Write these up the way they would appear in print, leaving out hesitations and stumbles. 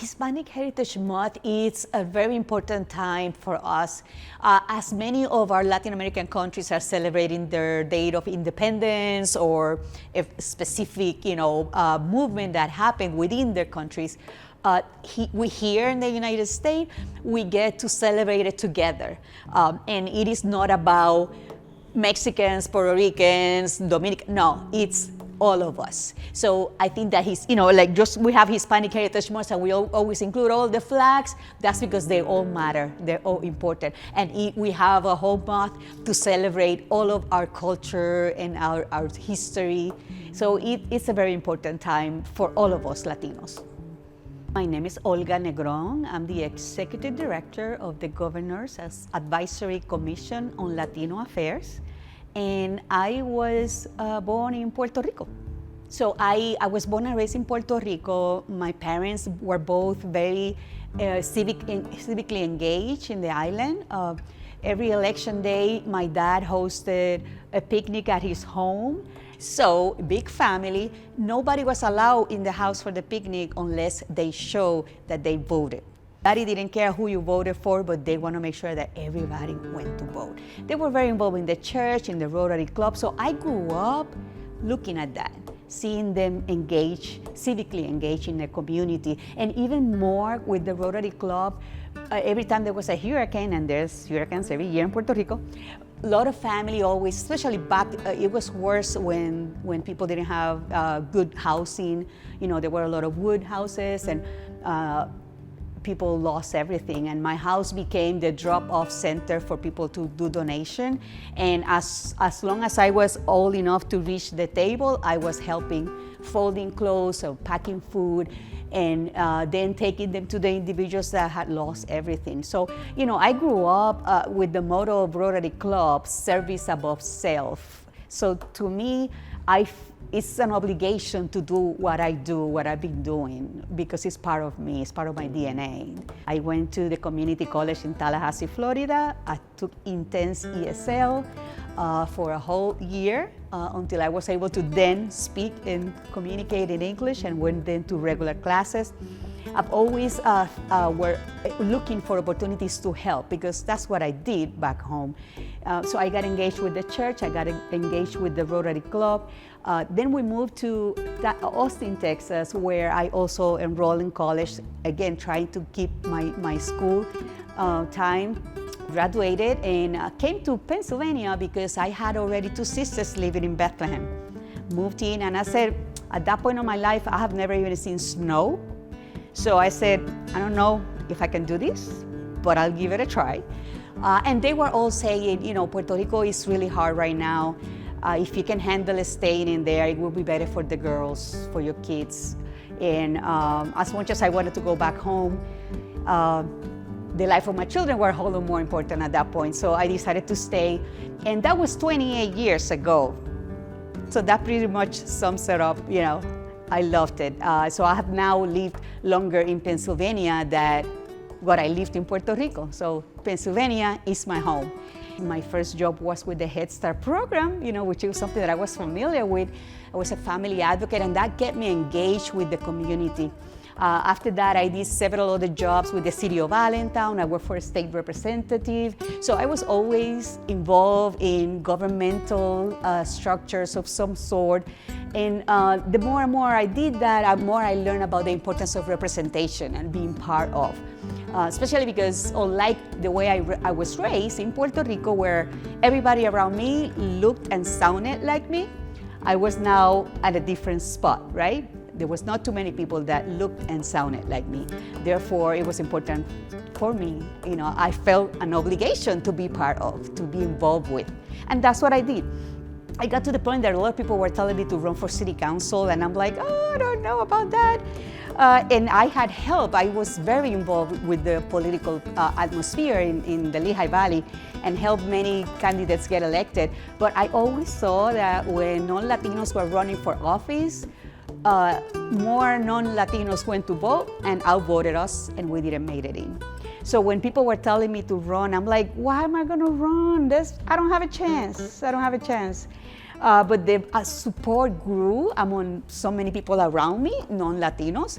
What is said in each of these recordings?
Hispanic Heritage Month is a very important time for us, as many of our Latin American countries are celebrating their date of independence or a specific, movement that happened within their countries. We here in the United States, we get to celebrate it together, and it is not about Mexicans, Puerto Ricans, Dominicans. No, it's all of us. So I think that we have Hispanic Heritage Month and we always include all the flags. That's because they all matter. They're all important. And we have a whole month to celebrate all of our culture and our history. So it's a very important time for all of us Latinos. My name is Olga Negron. I'm the Executive Director of the Governor's Advisory Commission on Latino Affairs. And I was born in Puerto Rico. So I was born and raised in Puerto Rico. My parents were both very civically engaged in the island. Every election day, my dad hosted a picnic at his home. So, big family. Nobody was allowed in the house for the picnic unless they show that they voted. Daddy didn't care who you voted for, but they want to make sure that everybody went to vote. They were very involved in the church, in the Rotary Club, so I grew up looking at that, seeing them civically engaged in the community, and even more with the Rotary Club. Every time there was a hurricane, and there's hurricanes every year in Puerto Rico, a lot of family always, especially back, it was worse when people didn't have good housing. There were a lot of wood houses, and people lost everything, and my house became the drop-off center for people to do donation. And as long as I was old enough to reach the table, I was helping folding clothes or packing food, and then taking them to the individuals that had lost everything. So, I grew up with the motto of Rotary Club, service above self. So to me, it's an obligation to do what I do, what I've been doing, because it's part of me, it's part of my DNA. I went to the community college in Tallahassee, Florida. I took intense ESL for a whole year until I was able to then speak and communicate in English, and went then to regular classes. I've always were looking for opportunities to help, because that's what I did back home. So I got engaged with the church, I got engaged with the Rotary Club. Then we moved to Austin, Texas, where I also enrolled in college, again trying to keep my school time. Graduated and came to Pennsylvania because I had already 2 sisters living in Bethlehem. Moved in, and I said, at that point of my life, I have never even seen snow. So I said, I don't know if I can do this, but I'll give it a try. And they were all saying, Puerto Rico is really hard right now. If you can handle staying in there, it will be better for the girls, for your kids. And as much as I wanted to go back home, the life of my children were a whole lot more important at that point. So I decided to stay. And that was 28 years ago. So that pretty much sums it up, I loved it. So I have now lived longer in Pennsylvania than what I lived in Puerto Rico. So Pennsylvania is my home. My first job was with the Head Start program, which is something that I was familiar with. I was a family advocate, and that kept me engaged with the community. After that, I did several other jobs with the city of Allentown. I worked for a state representative. So I was always involved in governmental structures of some sort. And the more and more I did that, the more I learned about the importance of representation and being part of. Especially because, unlike the way I was raised in Puerto Rico, where everybody around me looked and sounded like me, I was now at a different spot, right? There was not too many people that looked and sounded like me. Therefore, it was important for me. I felt an obligation to be part of, to be involved with. And that's what I did. I got to the point that a lot of people were telling me to run for city council, and I'm like, I don't know about that. And I had help. I was very involved with the political atmosphere in the Lehigh Valley and helped many candidates get elected. But I always saw that when non-Latinos were running for office, more non-Latinos went to vote and outvoted us, and we didn't make it in. So when people were telling me to run, I'm like, why am I going to run? I don't have a chance. I don't have a chance. But the support grew among so many people around me, non-Latinos,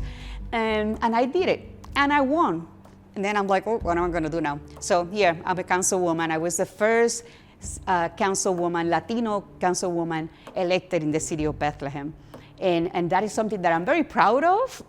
and I did it. And I won. And then I'm like, oh, what am I going to do now? So here, I'm a councilwoman. I was the first councilwoman, Latino councilwoman elected in the city of Bethlehem. And that is something that I'm very proud of,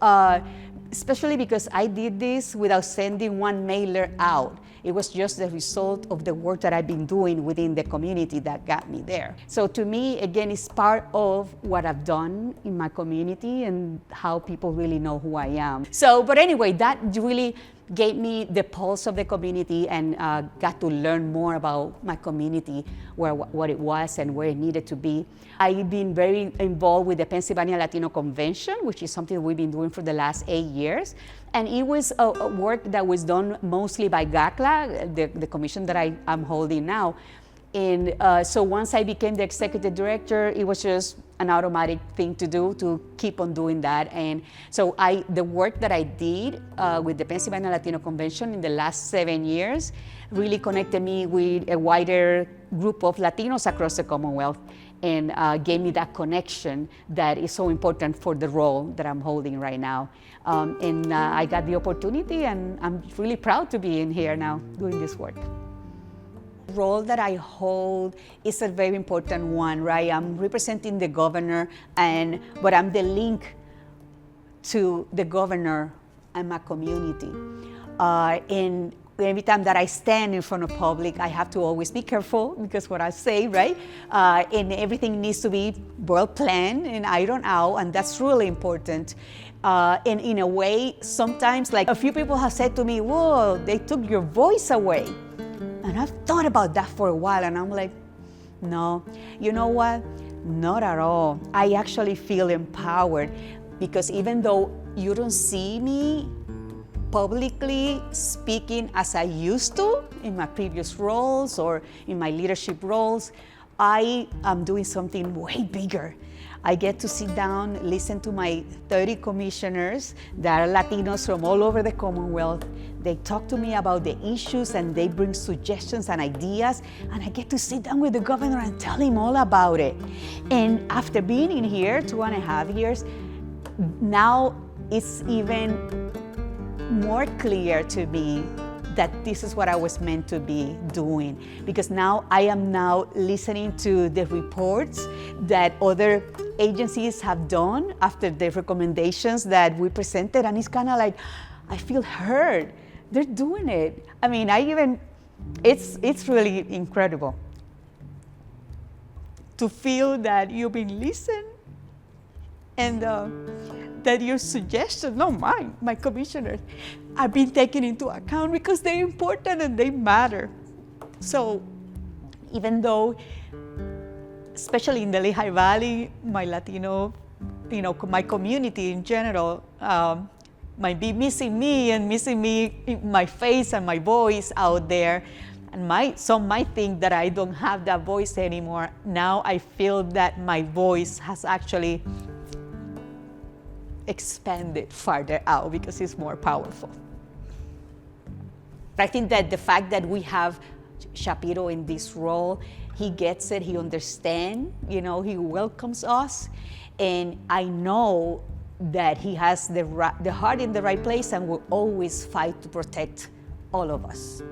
especially because I did this without sending one mailer out. It was just the result of the work that I've been doing within the community that got me there. So to me, again, it's part of what I've done in my community and how people really know who I am. So, but anyway, that really gave me the pulse of the community and got to learn more about my community, what it was and where it needed to be. I've been very involved with the Pennsylvania Latino Convention, which is something we've been doing for the last 8 years. And it was a work that was done mostly by GACLA, the commission that I'm holding now. And so once I became the executive director, it was just an automatic thing to do, to keep on doing that. And so the work that I did with the Pennsylvania Latino Convention in the last 7 years really connected me with a wider group of Latinos across the Commonwealth and gave me that connection that is so important for the role that I'm holding right now. And I got the opportunity, and I'm really proud to be in here now doing this work. The role that I hold is a very important one, right? I'm representing the governor, but I'm the link to the governor and my community. And every time that I stand in front of public, I have to always be careful because what I say, right? And everything needs to be well planned and ironed out, and that's really important. And in a way, sometimes, like a few people have said to me, whoa, they took your voice away. And I've thought about that for a while, and I'm like, no, you know what? Not at all. I actually feel empowered because even though you don't see me publicly speaking as I used to in my previous roles or in my leadership roles, I am doing something way bigger. I get to sit down, listen to my 30 commissioners that are Latinos from all over the Commonwealth. They talk to me about the issues and they bring suggestions and ideas, and I get to sit down with the governor and tell him all about it. And after being in here 2.5 years, now it's even more clear to me that this is what I was meant to be doing, because now I am now listening to the reports that other agencies have done after the recommendations that we presented, and it's kind of like, I feel heard. They're doing it. I mean, it's really incredible to feel that you've been listened and that your suggestions, not mine, my commissioners, are being taken into account because they're important and they matter. So even though, especially in the Lehigh Valley, my Latino, my community in general, might be missing me and missing me, my face and my voice out there. And some might think that I don't have that voice anymore. Now I feel that my voice has actually expanded farther out because it's more powerful. I think that the fact that we have Shapiro in this role, he gets it, he understands, he welcomes us, and I know that he has the heart in the right place and will always fight to protect all of us.